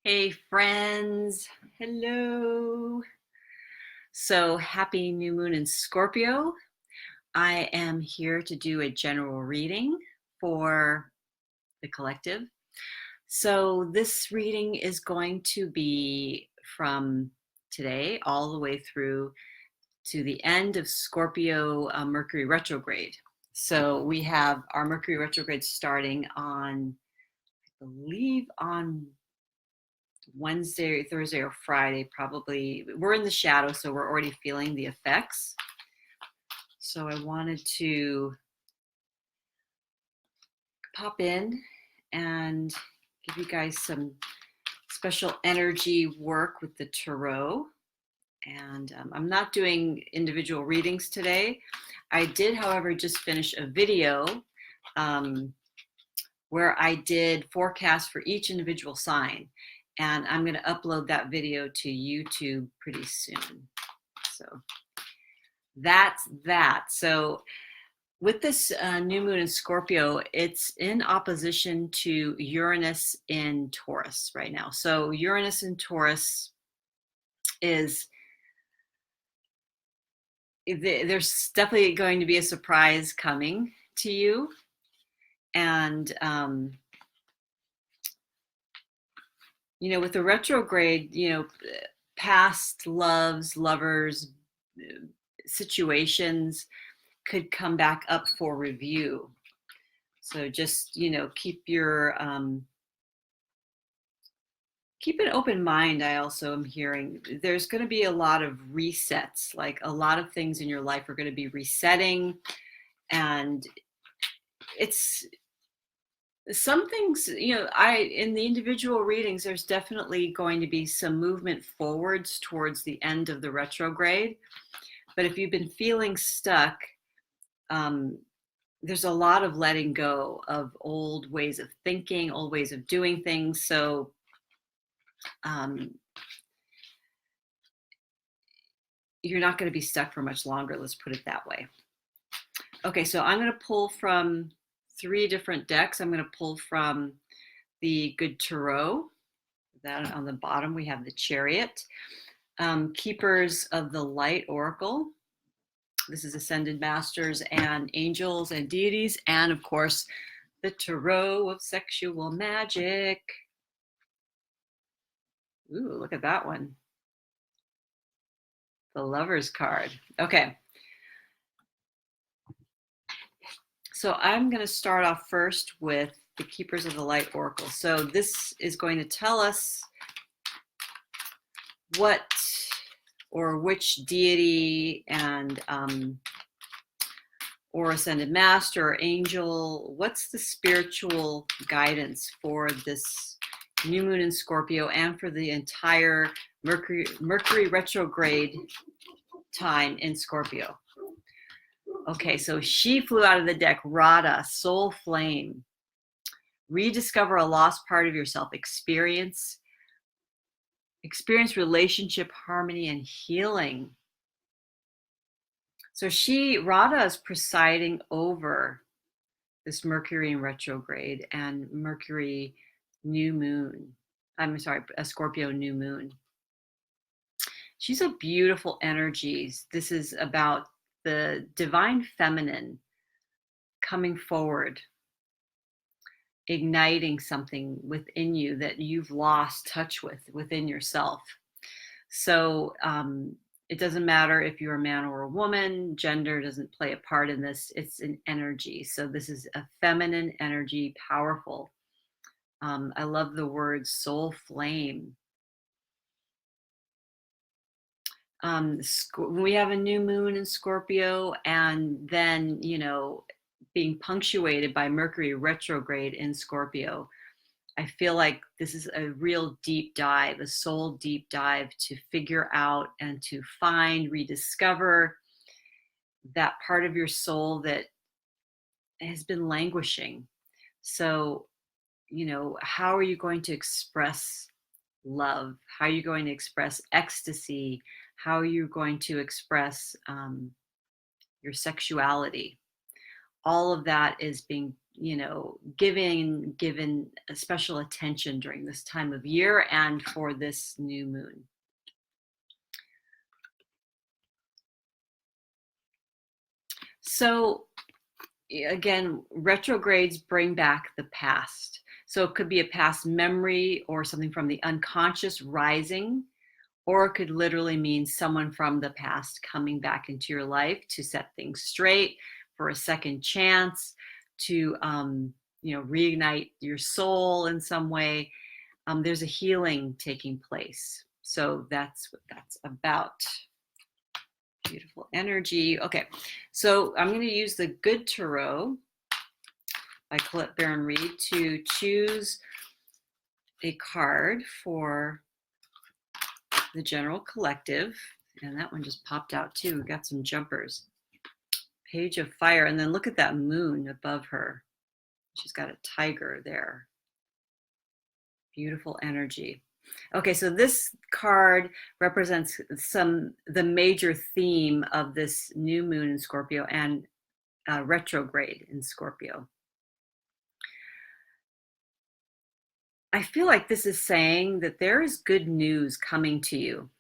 Hey friends, hello. So happy new moon in Scorpio. I am here to do a general reading for the collective. So this reading is going to be from today all the way through to the end of Scorpio Mercury Retrograde. So we have our Mercury Retrograde starting on, I believe, on Wednesday, Thursday, or Friday, probably. We're in the shadow, so we're already feeling the effects. So I wanted to pop in and give you guys some special energy work with the tarot. And I'm not doing individual readings today. I did, however, just finish a video where I did forecasts for each individual sign. And I'm going to upload that video to YouTube pretty soon. So that's that. So with this new moon in Scorpio, it's in opposition to Uranus in Taurus right now. So Uranus in Taurus is, there's definitely going to be a surprise coming to you. And, with the retrograde, past loves, lovers, situations could come back up for review. So just, keep an open mind. I also am hearing there's going to be a lot of resets, like a lot of things in your life are going to be resetting. And it's some things, in the individual readings, there's definitely going to be some movement forwards towards the end of the retrograde. But if you've been feeling stuck, there's a lot of letting go of old ways of thinking, old ways of doing things. So you're not going to be stuck for much longer. Let's put it that way. Okay, so I'm going to pull from 3 different decks. I'm going to pull from the Good Tarot. That on the bottom, we have the Chariot. Keepers of the Light Oracle. This is Ascended Masters and Angels and Deities. And of course, the Tarot of Sexual Magic. Ooh, look at that one. The Lover's card. Okay. So I'm going to start off first with the Keepers of the Light Oracle. So this is going to tell us what or which deity and or ascended master or angel, what's the spiritual guidance for this new moon in Scorpio and for the entire Mercury retrograde time in Scorpio. Okay, so she flew out of the deck. Radha, soul flame. Rediscover a lost part of yourself. Experience relationship harmony and healing. So Radha is presiding over this Mercury in retrograde and Mercury new moon. I'm sorry, a Scorpio new moon. She's a beautiful energy. This is about the divine feminine coming forward, igniting something within you that you've lost touch with within yourself. So it doesn't matter if you're a man or a woman, gender doesn't play a part in this. It's an energy. So this is a feminine energy, powerful. I love the word soul flame. We have a new moon in Scorpio, and then, being punctuated by Mercury retrograde in Scorpio. I feel like this is a real deep dive, a soul deep dive to figure out and to find, rediscover that part of your soul that has been languishing. So, how are you going to express love? How are you going to express ecstasy? How are you going to express your sexuality? All of that is being given a special attention during this time of year and for this new moon. So again, retrogrades bring back the past. So it could be a past memory or something from the unconscious rising, or it could literally mean someone from the past coming back into your life to set things straight, for a second chance, to reignite your soul in some way. There's a healing taking place. So that's what that's about. Beautiful energy. Okay, so I'm going to use the Good Tarot by Colette Baron Reed to choose a card for the general collective. And that one just popped out too. We got some jumpers. Page of Fire. And then look at that moon above her. She's got a tiger there. Beautiful energy. Okay, so this card represents the major theme of this new moon in Scorpio and retrograde in Scorpio. I feel like this is saying that there is good news coming to you,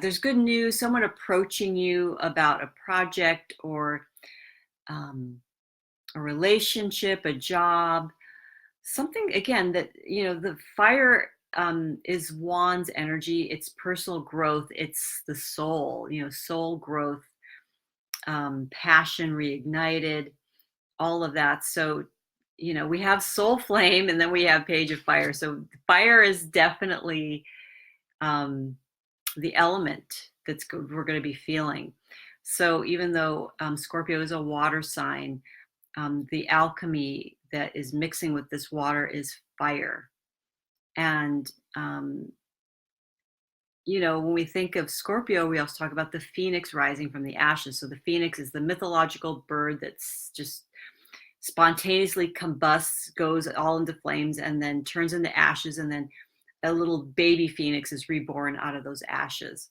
there's good news, someone approaching you about a project or a relationship, a job, something, again, that, the fire is Wands energy. It's personal growth. It's the soul, soul growth, passion reignited, all of that. So, we have soul flame and then we have Page of Fire. So fire is definitely the element we're going to be feeling. So even though Scorpio is a water sign, the alchemy that is mixing with this water is fire. And, when we think of Scorpio, we also talk about the phoenix rising from the ashes. So the phoenix is the mythological bird that's just spontaneously combusts, goes all into flames, and then turns into ashes. And then a little baby phoenix is reborn out of those ashes.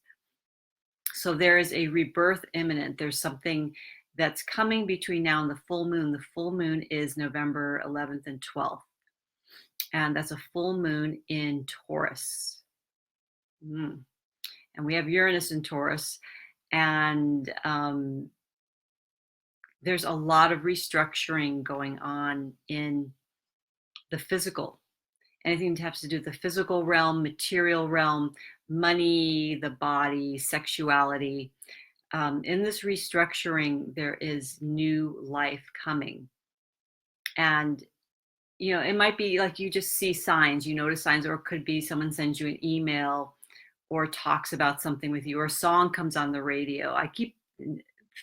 So there is a rebirth imminent. There's something that's coming between now and the full moon. The full moon is November 11th and 12th. And that's a full moon in Taurus. And we have Uranus in Taurus. And there's a lot of restructuring going on in the physical. Anything that has to do with the physical realm, material realm, money, the body, sexuality. In this restructuring, there is new life coming. And, it might be like you just see signs, you notice signs, or it could be someone sends you an email or talks about something with you, or a song comes on the radio. I keep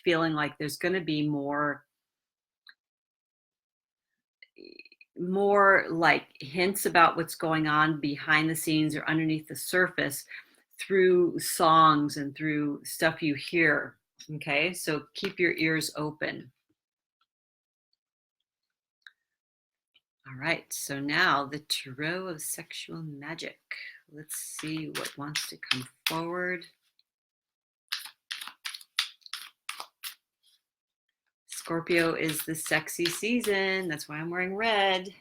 feeling like there's going to be more like hints about what's going on behind the scenes or underneath the surface through songs and through stuff you hear. Okay, so keep your ears open. All right, so now the Tarot of Sexual Magic. Let's see what wants to come forward. Scorpio is the sexy season. That's why I'm wearing red. It's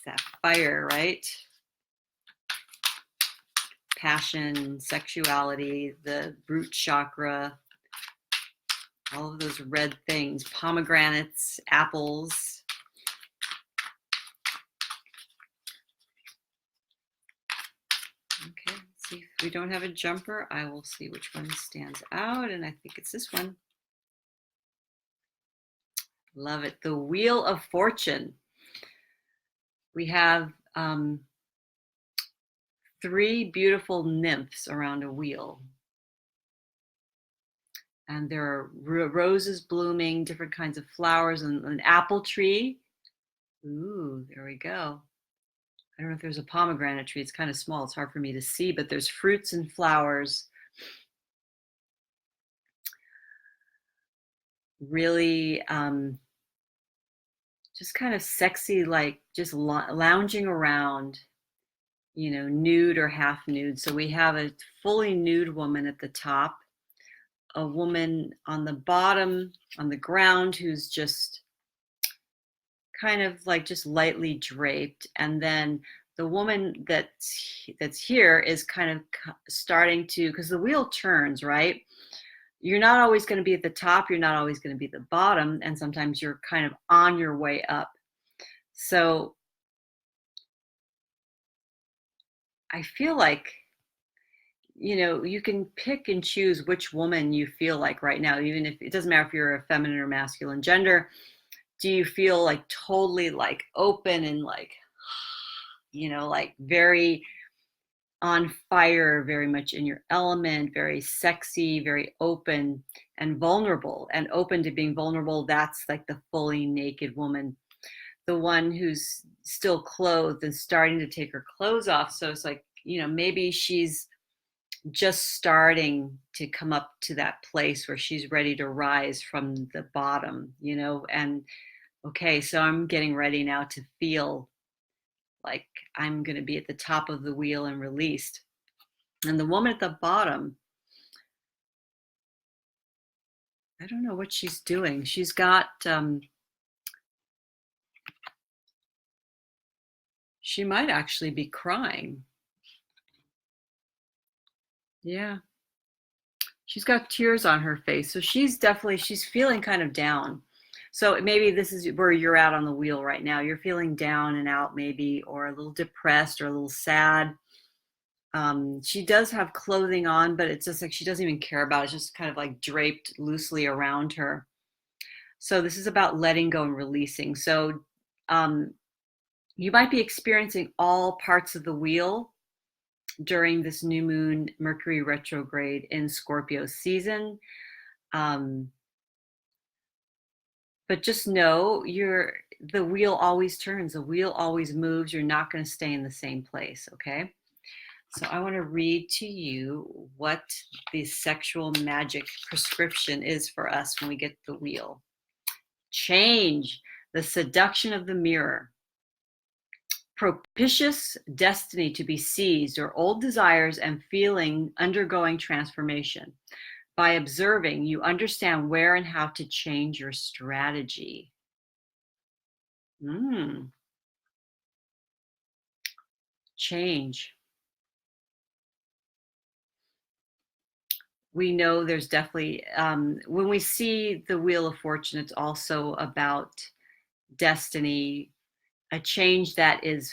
that fire, right? Passion, sexuality, the root chakra, all of those red things, pomegranates, apples. Okay, let's see if we don't have a jumper. I will see which one stands out, and I think it's this one. Love it. The Wheel of Fortune. We have 3 beautiful nymphs around a wheel. And there are roses blooming, different kinds of flowers, and an apple tree. Ooh, there we go. I don't know if there's a pomegranate tree. It's kind of small. It's hard for me to see, but there's fruits and flowers. Really just kind of sexy, like just lounging around, nude or half nude. So we have a fully nude woman at the top, a woman on the bottom, on the ground, who's just kind of like just lightly draped, and then the woman that's here is kind of starting to, because the wheel turns, right? You're not always going to be at the top, you're not always going to be at the bottom, and sometimes you're kind of on your way up. So I feel like, you can pick and choose which woman you feel like right now, even if it doesn't matter if you're a feminine or masculine gender. Do you feel like totally like open and like, like very on fire, very much in your element, very sexy, very open and vulnerable, and open to being vulnerable? That's like the fully naked woman. The one who's still clothed and starting to take her clothes off. So it's like, maybe she's just starting to come up to that place where she's ready to rise from the bottom, and okay, so I'm getting ready now to feel like I'm going to be at the top of the wheel and released. And the woman at the bottom, I don't know what she's doing. She's got, she might actually be crying. Yeah. She's got tears on her face. So she's feeling kind of down. So maybe this is where you're at on the wheel right now. You're feeling down and out maybe, or a little depressed or a little sad. She does have clothing on, but it's just like she doesn't even care about it. It's just kind of like draped loosely around her. So this is about letting go and releasing. So you might be experiencing all parts of the wheel during this new moon Mercury retrograde in Scorpio season. But just know the wheel always turns, the wheel always moves. You're not going to stay in the same place, okay? So I want to read to you what the sexual magic prescription is for us when we get the wheel. Change, the seduction of the mirror. Propitious destiny to be seized, or old desires and feeling undergoing transformation. By observing, you understand where and how to change your strategy. Change. We know there's definitely, when we see the Wheel of Fortune, it's also about destiny, a change that is,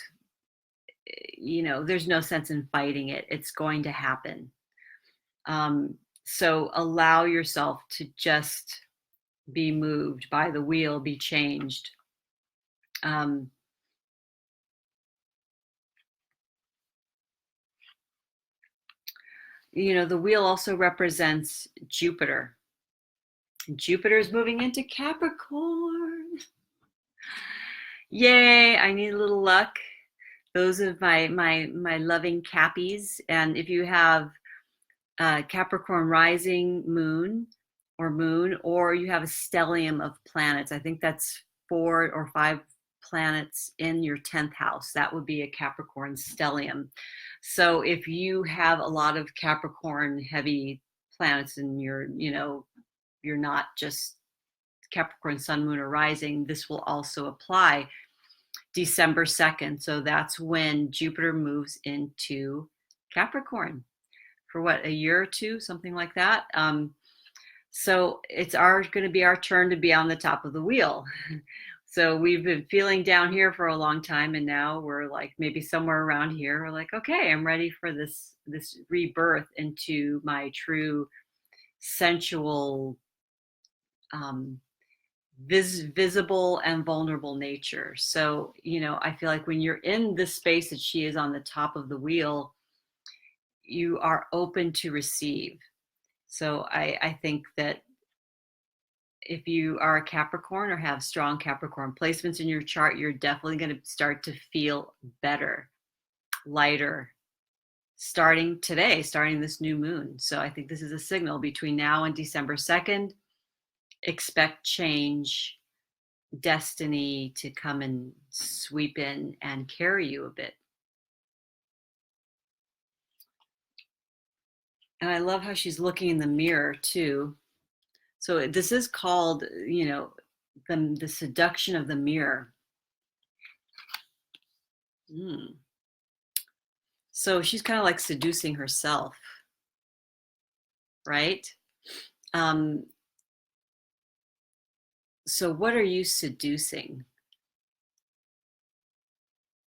there's no sense in fighting it. It's going to happen. So allow yourself to just be moved by the wheel, be changed. The wheel also represents Jupiter. Jupiter is moving into Capricorn. Yay, I need a little luck. Those are my loving Cappies. And if you have Capricorn rising moon, or you have a stellium of planets, I think that's 4 or 5 planets in your 10th house, that would be a Capricorn stellium. So if you have a lot of Capricorn heavy planets in your, you're not just Capricorn sun, moon, or rising, this will also apply. December 2nd. So that's when Jupiter moves into Capricorn for what, a year or two, something like that. So it's going to be our turn to be on the top of the wheel. So we've been feeling down here for a long time, and now we're like maybe somewhere around here. We're like, okay, I'm ready for this rebirth into my true sensual, visible and vulnerable nature. So, I feel like when you're in this space that she is on the top of the wheel, you are open to receive. So I think that if you are a Capricorn or have strong Capricorn placements in your chart, you're definitely going to start to feel better, lighter, starting today, starting this new moon. So I think this is a signal between now and December 2nd. Expect change, destiny to come and sweep in and carry you a bit. And I love how she's looking in the mirror too. So this is called, the seduction of the mirror. Mm. So she's kind of like seducing herself, right? Um, so what are you seducing?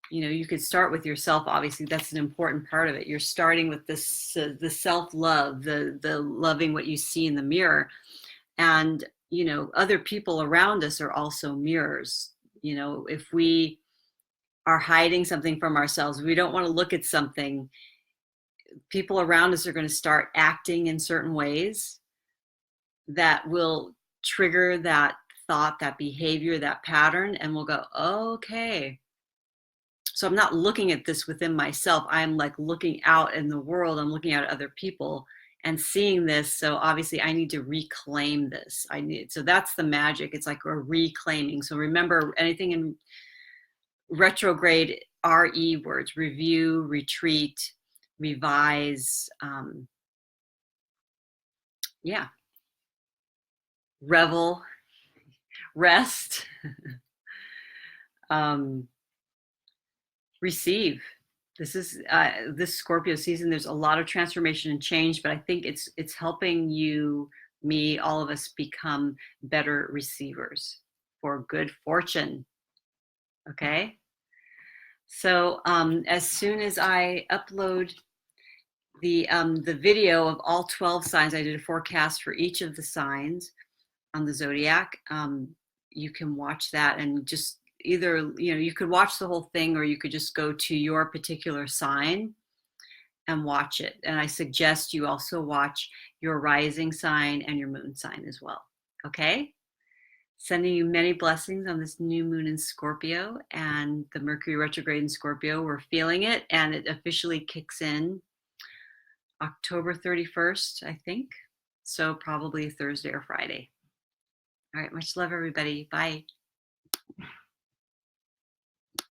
You could start with yourself. Obviously, that's an important part of it. You're starting with this, the self-love, the loving what you see in the mirror, and other people around us are also mirrors. If we are hiding something from ourselves, we don't want to look at something, people around us are going to start acting in certain ways that will trigger that thought, that behavior, that pattern, and we'll go, okay. So I'm not looking at this within myself. I'm like looking out in the world. I'm looking at other people and seeing this. So obviously I need to reclaim this. So that's the magic. It's like a reclaiming. So remember, anything in retrograde, RE words: review, retreat, revise, yeah, revel, rest, receive. This is this Scorpio season. There's a lot of transformation and change, but I think it's helping you, me, all of us become better receivers for good fortune. Okay. So as soon as I upload the video of all 12 signs, I did a forecast for each of the signs on the zodiac. You can watch that, and just either, you could watch the whole thing, or you could just go to your particular sign and watch it. And I suggest you also watch your rising sign and your moon sign as well. Okay. Sending you many blessings on this new moon in Scorpio and the Mercury retrograde in Scorpio. We're feeling it, and it officially kicks in October 31st, I think. So probably Thursday or Friday. All right. Much love, everybody. Bye.